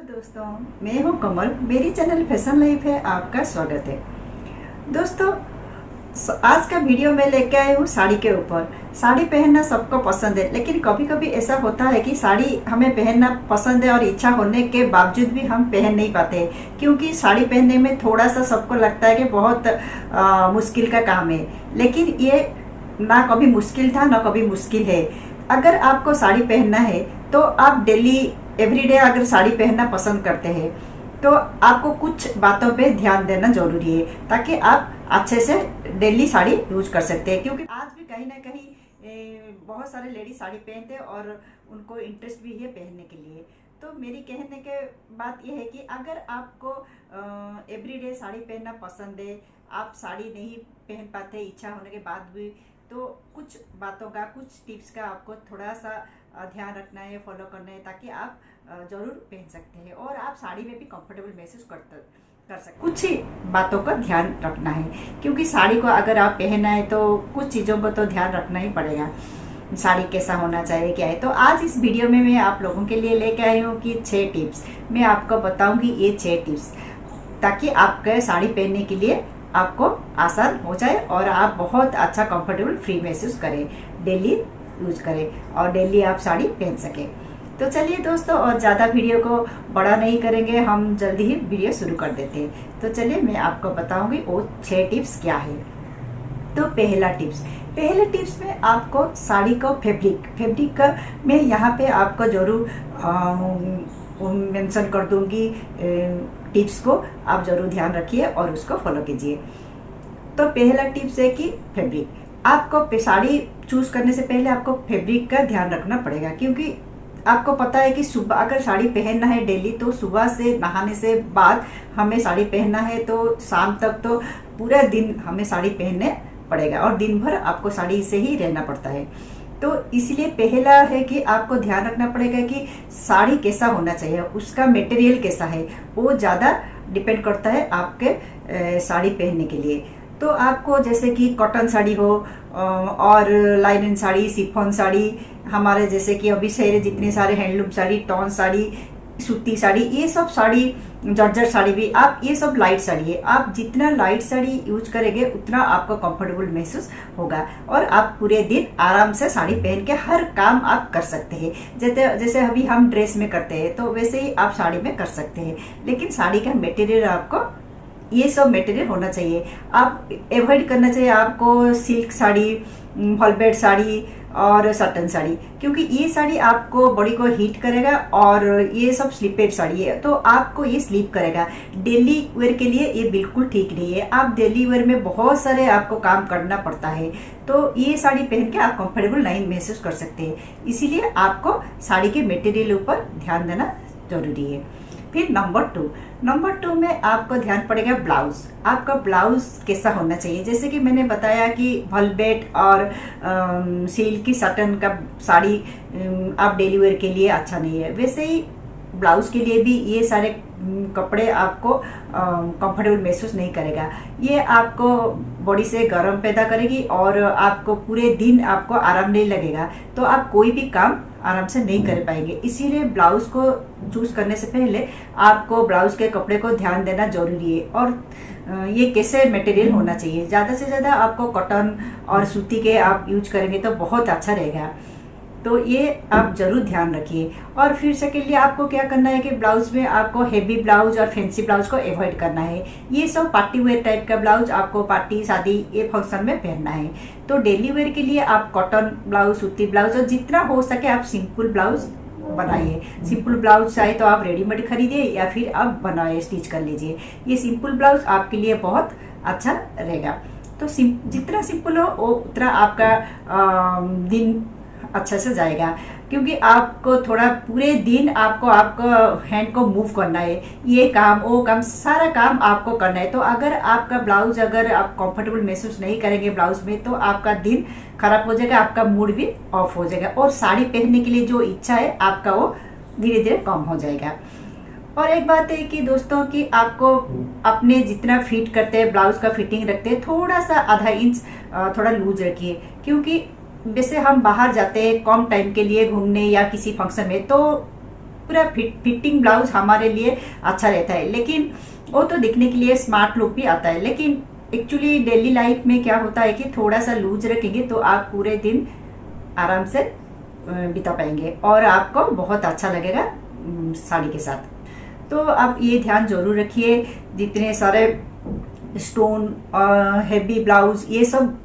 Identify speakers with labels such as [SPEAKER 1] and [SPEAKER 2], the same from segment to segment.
[SPEAKER 1] दोस्तों, मैं हूं कमल। मेरी चैनल फैशन लाइफ है, आपका स्वागत है। दोस्तों, आज का वीडियो में लेके आई हूँ साड़ी के ऊपर। साड़ी पहनना सबको पसंद है, लेकिन कभी कभी ऐसा होता है कि साड़ी हमें पहनना पसंद है और इच्छा होने के बावजूद भी हम पहन नहीं पाते, क्योंकि साड़ी पहनने में थोड़ा सा सबको लगता है कि बहुत मुश्किल का काम है। लेकिन ये ना कभी मुश्किल था ना कभी मुश्किल है। अगर आपको साड़ी पहनना है तो आप डेली एवरीडे अगर साड़ी पहनना पसंद करते हैं तो आपको कुछ बातों पे ध्यान देना जरूरी है, ताकि आप अच्छे से डेली साड़ी यूज कर सकते हैं। क्योंकि आज भी कहीं ना कहीं बहुत सारे लेडीज साड़ी पहनते हैं और उनको इंटरेस्ट भी है पहनने के लिए। तो मेरी कहने के बात यह है कि अगर आपको एवरीडे साड़ी पहनना पसंद है, आप साड़ी नहीं पहन पाते इच्छा होने के बाद भी, तो कुछ बातों का, कुछ टिप्स का आपको थोड़ा सा ध्यान रखना है, फॉलो करना है, ताकि आप जरूर पहन सकते हैं और आप साड़ी में भी कंफर्टेबल महसूस कर सकते हैं। कुछ ही बातों का ध्यान रखना है, क्योंकि साड़ी को अगर आप पहना है तो कुछ चीज़ों को तो ध्यान रखना ही पड़ेगा। साड़ी कैसा होना चाहिए, क्या है। तो आज इस वीडियो में मैं आप लोगों के लिए लेके आई हूँ कि 6 टिप्स मैं आपको बताऊंगी। ये 6 टिप्स ताकि आपके साड़ी पहनने के लिए आपको आसान हो जाए और आप बहुत अच्छा कंफर्टेबल फ्री महसूस करें, डेली यूज करें और डेली आप साड़ी पहन सकें। तो चलिए दोस्तों, और ज़्यादा वीडियो को बड़ा नहीं करेंगे, हम जल्दी ही वीडियो शुरू कर देते हैं। तो चलिए मैं आपको बताऊंगी वो 6 टिप्स क्या है। तो पहले टिप्स में आपको साड़ी को फैब्रिक का मैं यहाँ पे आपको जरूर मेंशन कर दूंगी। टिप्स को आप जरूर ध्यान रखिए और उसको फॉलो कीजिए। तो पहला टिप्स है कि फैब्रिक। आपको साड़ी चूज करने से पहले आपको फैब्रिक का ध्यान रखना पड़ेगा, क्योंकि आपको पता है कि सुबह अगर साड़ी पहनना है डेली, तो सुबह से नहाने से बाद हमें साड़ी पहनना है, तो शाम तक तो पूरा दिन हमें साड़ी पहनने पड़ेगा और दिन भर आपको साड़ी से ही रहना पड़ता है। तो इसलिए पहला है कि आपको ध्यान रखना पड़ेगा कि साड़ी कैसा होना चाहिए, उसका मटेरियल कैसा है, वो ज़्यादा डिपेंड करता है आपके साड़ी पहनने के लिए। तो आपको जैसे कि कॉटन साड़ी हो और लाइनन साड़ी, शिफॉन साड़ी, हमारे जैसे कि अभी शहर जितने सारे हैंडलूम साड़ी, टॉन साड़ी, सूती साड़ी, ये सब साड़ी, जॉर्जेट साड़ी भी, आप ये सब लाइट साड़ी है। आप जितना लाइट साड़ी यूज करेंगे उतना आपको कंफर्टेबल महसूस होगा और आप पूरे दिन आराम से साड़ी पहन के हर काम आप कर सकते हैं। जैसे अभी हम ड्रेस में करते हैं तो वैसे ही आप साड़ी में कर सकते हैं। लेकिन साड़ी का मटेरियल आपको ये सब मटेरियल होना चाहिए। आप अवॉइड करना चाहिए आपको सिल्क साड़ी, वेलवेट साड़ी और सटन साड़ी, क्योंकि ये साड़ी आपको बॉडी को हीट करेगा और ये सब स्लीपेड साड़ी है तो आपको ये स्लीप करेगा। डेली वेयर के लिए ये बिल्कुल ठीक नहीं है। आप डेली वेयर में बहुत सारे आपको काम करना पड़ता है, तो ये साड़ी पहन के आप कंफर्टेबल नहीं महसूस कर सकते हैं। इसीलिए आपको साड़ी के मटेरियल ऊपर ध्यान देना जरूरी है। फिर नंबर टू में आपको ध्यान पड़ेगा ब्लाउज। आपका ब्लाउज कैसा होना चाहिए। जैसे कि मैंने बताया कि वेलवेट और सिल्क की सटन का साड़ी आप डेली वेयर के लिए अच्छा नहीं है, वैसे ही ब्लाउज के लिए भी ये सारे कपड़े आपको कंफर्टेबल महसूस नहीं करेगा। ये आपको बॉडी से गर्म पैदा करेगी और आपको पूरे दिन आपको आराम नहीं लगेगा, तो आप कोई भी काम आराम से नहीं कर पाएंगे। इसीलिए ब्लाउज को चूज करने से पहले आपको ब्लाउज के कपड़े को ध्यान देना जरूरी है और ये कैसे मटेरियल होना चाहिए। ज़्यादा से ज़्यादा आपको कॉटन और सूती के आप यूज करेंगे तो बहुत अच्छा रहेगा। तो ये आप जरूर ध्यान रखिए। और फिर सेकेंडली आपको क्या करना है कि ब्लाउज में आपको हेवी ब्लाउज और फैंसी ब्लाउज को अवॉइड करना है। ये सब पार्टी वेयर टाइप का ब्लाउज आपको पार्टी, शादी, ये फंक्शन में पहनना है। तो डेली वेयर के लिए आप कॉटन ब्लाउज, सूती ब्लाउज और जितना हो सके आप सिंपल ब्लाउज बनाइए। सिंपल ब्लाउज चाहे तो आप रेडीमेड खरीदिए या फिर आप बनाए, स्टिच कर लीजिए। ये सिंपल ब्लाउज आपके लिए बहुत अच्छा रहेगा। तो जितना सिंपल हो उतना आपका दिन अच्छा से जाएगा, क्योंकि आपको थोड़ा पूरे दिन आपको हैंड को मूव करना है, ये काम वो काम सारा काम आपको करना है। तो अगर आपका ब्लाउज अगर आप कंफर्टेबल महसूस नहीं करेंगे ब्लाउज में, तो आपका दिन खराब हो जाएगा, आपका मूड भी ऑफ हो जाएगा और साड़ी पहनने के लिए जो इच्छा है आपका वो धीरे धीरे कम हो जाएगा। और एक बात है कि दोस्तों कि आपको अपने जितना फिट करते हैं, ब्लाउज का फिटिंग रखते हैं, थोड़ा सा आधा इंच थोड़ा लूज रखिए, क्योंकि वैसे हम बाहर जाते हैं कम टाइम के लिए घूमने या किसी फंक्शन में, तो पूरा फिटिंग ब्लाउज हमारे लिए अच्छा रहता है। लेकिन वो तो दिखने के लिए स्मार्ट लुक भी आता है, लेकिन एक्चुअली डेली लाइफ में क्या होता है कि थोड़ा सा लूज रखेंगे तो आप पूरे दिन आराम से बिता पाएंगे और आपको बहुत अच्छा लगेगा साड़ी के साथ। तो आप ये ध्यान जरूर रखिए, जितने सारे स्टोन हैवी ब्लाउज ये सब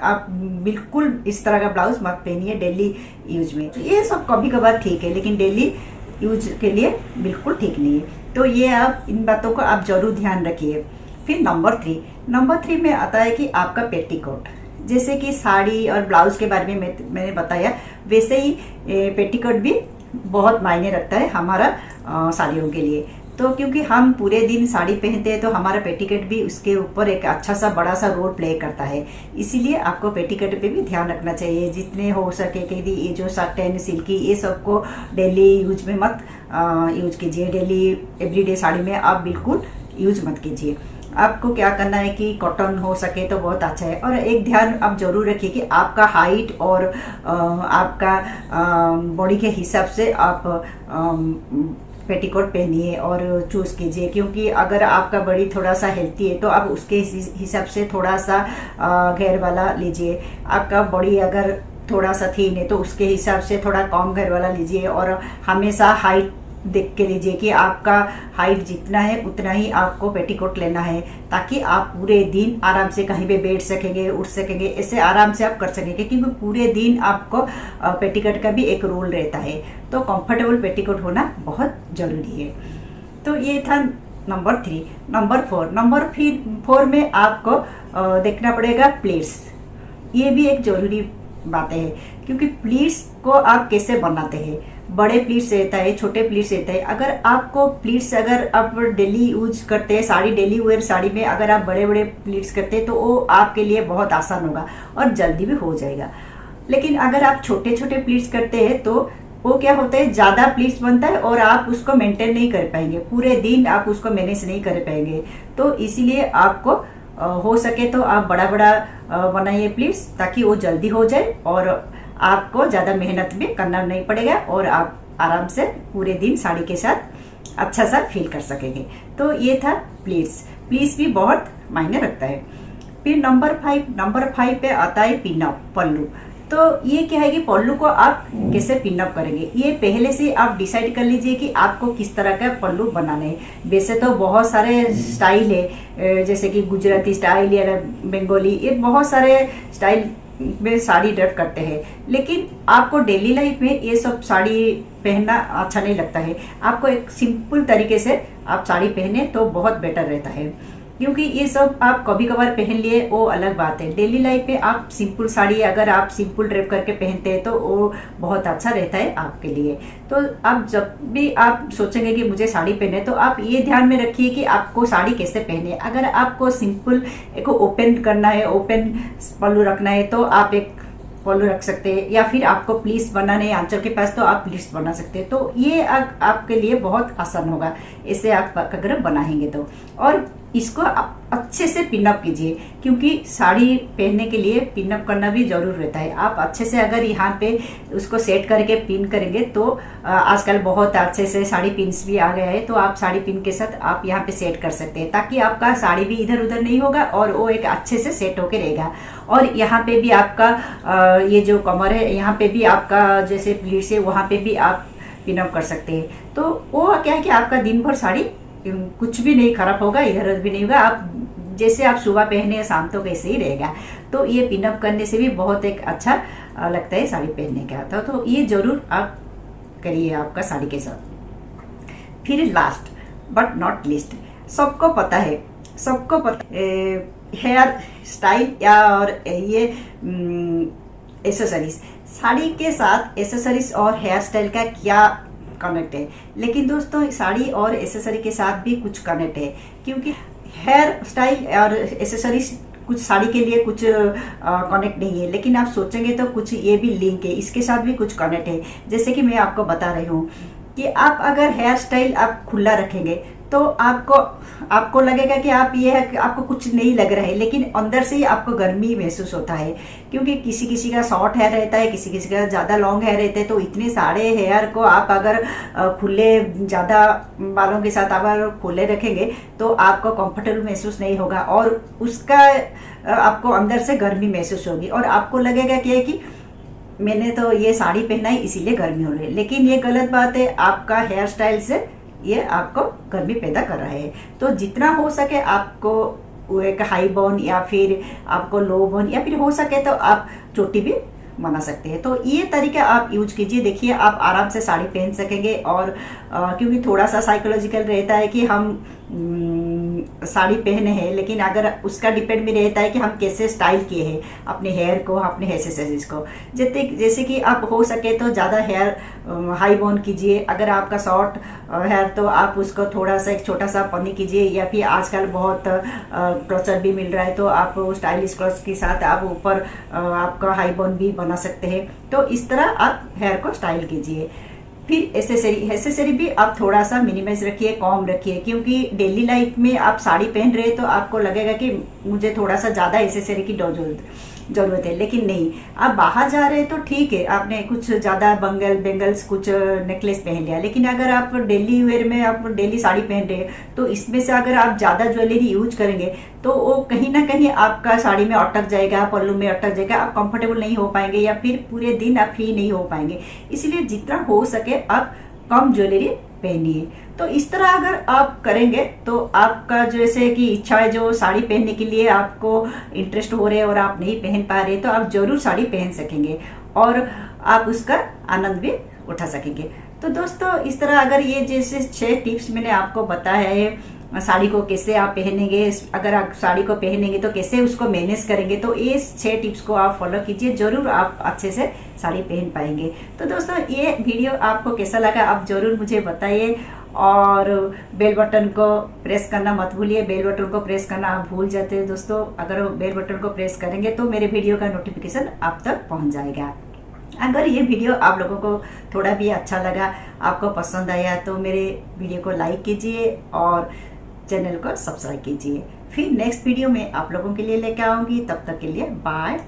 [SPEAKER 1] आप बिल्कुल इस तरह का ब्लाउज मत पहनिए डेली यूज में। ये सब कभी कभार ठीक है, लेकिन डेली यूज के लिए बिल्कुल ठीक नहीं है। तो ये आप इन बातों को आप जरूर ध्यान रखिए। फिर नंबर थ्री में आता है कि आपका पेटीकोट। जैसे कि साड़ी और ब्लाउज के बारे में मैंने बताया, वैसे ही पेटीकोट भी बहुत मायने रखता है हमारा साड़ियों के लिए। तो क्योंकि हम पूरे दिन साड़ी पहनते हैं तो हमारा पेटीकोट भी उसके ऊपर एक अच्छा सा बड़ा सा रोल प्ले करता है। इसीलिए आपको पेटीकोट पे भी ध्यान रखना चाहिए, जितने हो सके कि ये जो साटन सिल्की ये सबको डेली यूज में मत यूज कीजिए। डेली एवरीडे साड़ी में आप बिल्कुल यूज मत कीजिए। आपको क्या करना है कि कॉटन हो सके तो बहुत अच्छा है। और एक ध्यान आप जरूर रखिए कि आपका हाइट और आपका बॉडी के हिसाब से आप पेटीकोट पहनिए और चूज कीजिए। क्योंकि अगर आपका बॉडी थोड़ा सा हेल्थी है तो आप उसके हिसाब से थोड़ा सा घेर वाला लीजिए। आपका बॉडी अगर थोड़ा सा थीन है तो उसके हिसाब से थोड़ा कम घेर वाला लीजिए। और हमेशा हाइट देख के लीजिए कि आपका हाइट जितना है उतना ही आपको पेटीकोट लेना है, ताकि आप पूरे दिन आराम से कहीं पे बैठ सकेंगे, उठ सकेंगे, ऐसे आराम से आप कर सकेंगे। क्योंकि पूरे दिन आपको पेटीकोट का भी एक रोल रहता है, तो कंफर्टेबल पेटीकोट होना बहुत जरूरी है। तो ये था नंबर 3। नंबर 4 में आपको देखना पड़ेगा प्लीट्स। ये भी एक जरूरी बातें है, क्योंकि प्लीट्स को आप कैसे बनाते हैं। बड़े प्लीट्स रहता है, छोटे प्लीट्स रहता है। अगर आपको प्लीट्स अगर आप डेली यूज करते हैं साड़ी, डेली वेयर साड़ी में अगर आप बड़े बड़े प्लीट्स करते हैं तो वो आपके लिए बहुत आसान होगा और जल्दी भी हो जाएगा। लेकिन अगर आप छोटे छोटे प्लीट्स करते हैं तो वो क्या होता है, ज्यादा प्लीट्स बनता है और आप उसको मेंटेन नहीं कर पाएंगे, पूरे दिन आप उसको मैनेज नहीं कर पाएंगे। तो इसीलिए आपको हो सके तो आप बड़ा बड़ा बनाइए प्लीट्स, ताकि वो जल्दी हो जाए और आपको ज्यादा मेहनत भी करना नहीं पड़ेगा और आप आराम से पूरे दिन साड़ी के साथ अच्छा सा फील कर सकेंगे। तो ये था प्लीट्स भी बहुत मायने रखता है। फिर नंबर 5 पे आता है पिनअप, पल्लू। तो ये क्या है कि पल्लू को आप कैसे पिनअप करेंगे, ये पहले से आप डिसाइड कर लीजिए कि आपको किस तरह का पल्लू बनाना है। वैसे तो बहुत सारे स्टाइल है, जैसे कि गुजराती स्टाइल या बंगाली, ये बहुत सारे स्टाइल में साड़ी ड्रेप करते हैं। लेकिन आपको डेली लाइफ में ये सब साड़ी पहनना अच्छा नहीं लगता है। आपको एक सिंपल तरीके से आप साड़ी पहने तो बहुत बेटर रहता है, क्योंकि ये सब आप कभी कभार पहन लिए वो अलग बात है। डेली लाइफ में आप सिंपल साड़ी अगर आप सिंपल ड्रेप करके पहनते हैं तो वो बहुत अच्छा रहता है आपके लिए। तो आप जब भी आप सोचेंगे कि मुझे साड़ी पहने तो आप ये ध्यान में रखिए कि आपको साड़ी कैसे पहने। अगर आपको सिंपल एक ओपन करना है, ओपन पल्लू रखना है तो आप एक पल्लू रख सकते हैं, या फिर आपको प्लीट्स बनाने हैं आंचल के पास तो आप प्लीट्स बना सकते हैं। तो ये आपके लिए बहुत आसान होगा इसे आप अगर बनाएंगे तो। और इसको आप अच्छे से पिनअप कीजिए, क्योंकि साड़ी पहनने के लिए पिनअप करना भी जरूर रहता है। आप अच्छे से अगर यहाँ पे उसको सेट करके पिन करेंगे तो आजकल बहुत अच्छे से साड़ी पिन्स भी आ गया है, तो आप साड़ी पिन के साथ आप यहाँ पे सेट कर सकते हैं, ताकि आपका साड़ी भी इधर उधर नहीं होगा और वो एक अच्छे से सेट होके रहेगा। और यहाँ पे भी आपका ये जो कमर है यहाँ पे भी आपका जैसे प्लीट्स है वहाँ पे भी आप पिनअप कर सकते हैं। तो वो क्या है कि आपका दिन भर साड़ी कुछ भी नहीं खराब होगा, इधर उधर भी नहीं होगा। आप जैसे आप सुबह पहने शाम तो वैसे ही रहेगा। तो ये पिनअप करने से भी बहुत एक अच्छा लगता है साड़ी पहनने का। तो ये जरूर आप करिए आपका साड़ी के साथ। फिर लास्ट बट नॉट लीस्ट, सबको पता हेयर स्टाइल या और ये एसेसरीज, साड़ी के साथ एसेसरीज और हेयर स्टाइल का क्या कनेक्ट है। लेकिन दोस्तों साड़ी और एसेसरी के साथ भी कुछ कनेक्ट है, क्योंकि हेयर स्टाइल और एसेसरीज कुछ साड़ी के लिए कुछ कनेक्ट नहीं है, लेकिन आप सोचेंगे तो कुछ ये भी लिंक है, इसके साथ भी कुछ कनेक्ट है। जैसे कि मैं आपको बता रही हूँ कि आप अगर हेयर स्टाइल आप खुला रखेंगे तो आपको लगेगा कि आपको कुछ नहीं लग रहा है, लेकिन अंदर से ही आपको गर्मी महसूस होता है। क्योंकि किसी किसी का शॉर्ट हेयर रहता है, किसी किसी का ज़्यादा लॉन्ग हेयर रहता है, तो इतने सारे हेयर को आप अगर खुले, ज़्यादा बालों के साथ अगर खुले रखेंगे तो आपको कंफर्टेबल महसूस नहीं होगा, और उसका आपको अंदर से गर्मी महसूस होगी, और आपको लगेगा कि मैंने तो ये साड़ी पहना है इसीलिए गर्मी हो रही है। लेकिन ये गलत बात है, आपका हेयर स्टाइल से ये आपको गर्मी पैदा कर रहा है। तो जितना हो सके आपको वो एक हाई बोन या फिर आपको लो बोन या फिर हो सके तो आप चोटी भी बना सकते हैं। तो ये तरीका आप यूज कीजिए, देखिए आप आराम से साड़ी पहन सकेंगे। और क्योंकि थोड़ा सा साइकोलॉजिकल रहता है कि हम साड़ी पहने हैं, लेकिन अगर उसका डिपेंड भी रहता है कि हम कैसे स्टाइल किए हैं अपने हेयर को, अपने एक्सेसरीज को। जैसे कि आप हो सके तो ज़्यादा हेयर हाई बोन कीजिए। अगर आपका शॉर्ट हेयर तो आप उसको थोड़ा सा एक छोटा सा पन्नी कीजिए, या फिर आजकल बहुत क्लचर भी मिल रहा है तो आप स्टाइलिश क्लच के साथ आप ऊपर आपका हाई बोन भी बना सकते हैं। तो इस तरह आप हेयर को स्टाइल कीजिए। फिर एसेसरी भी आप थोड़ा सा मिनिमाइज रखिए, कम रखिए, क्योंकि डेली लाइफ में आप साड़ी पहन रहे हैं तो आपको लगेगा कि मुझे थोड़ा सा ज़्यादा एसेसरी की जरूरत है। लेकिन नहीं, आप बाहर जा रहे हैं तो ठीक है, आपने कुछ ज़्यादा बेंगल्स कुछ नेकलेस पहन लिया, लेकिन अगर आप डेली वेयर में आप डेली साड़ी पहन रहे हैं तो इसमें से अगर आप ज़्यादा ज्वेलरी यूज करेंगे तो वो कहीं ना कहीं आपका साड़ी में अटक जाएगा, पल्लू में अटक जाएगा, आप कंफर्टेबल नहीं हो पाएंगे, या फिर पूरे दिन आप फ्री नहीं हो पाएंगे। इसलिए जितना हो सके आप कम ज्वेलरी पहनिए। तो इस तरह अगर आप करेंगे तो आपका जैसे कि इच्छा है, जो साड़ी पहनने के लिए आपको इंटरेस्ट हो रहे हैं और आप नहीं पहन पा रहे, तो आप जरूर साड़ी पहन सकेंगे और आप उसका आनंद भी उठा सकेंगे। तो दोस्तों, इस तरह अगर ये जैसे 6 टिप्स मैंने आपको बताया है, साड़ी को कैसे आप पहनेंगे, अगर आप साड़ी को पहनेंगे तो कैसे उसको मैनेज करेंगे, तो ये 6 टिप्स को आप फॉलो कीजिए, जरूर आप अच्छे से साड़ी पहन पाएंगे। तो दोस्तों, ये वीडियो आपको कैसा लगा आप जरूर मुझे बताइए, और बेल बटन को प्रेस करना मत भूलिए। बेल बटन को प्रेस करना आप भूल जाते हैं दोस्तों, अगर बेल बटन को प्रेस करेंगे तो मेरे वीडियो का नोटिफिकेशन आप तक पहुंच जाएगा। अगर ये वीडियो आप लोगों को थोड़ा भी अच्छा लगा, आपको पसंद आया, तो मेरे वीडियो को लाइक कीजिए और चैनल को सब्सक्राइब कीजिए। फिर नेक्स्ट वीडियो में आप लोगों के लिए लेकर आऊंगी, तब तक के लिए बाय।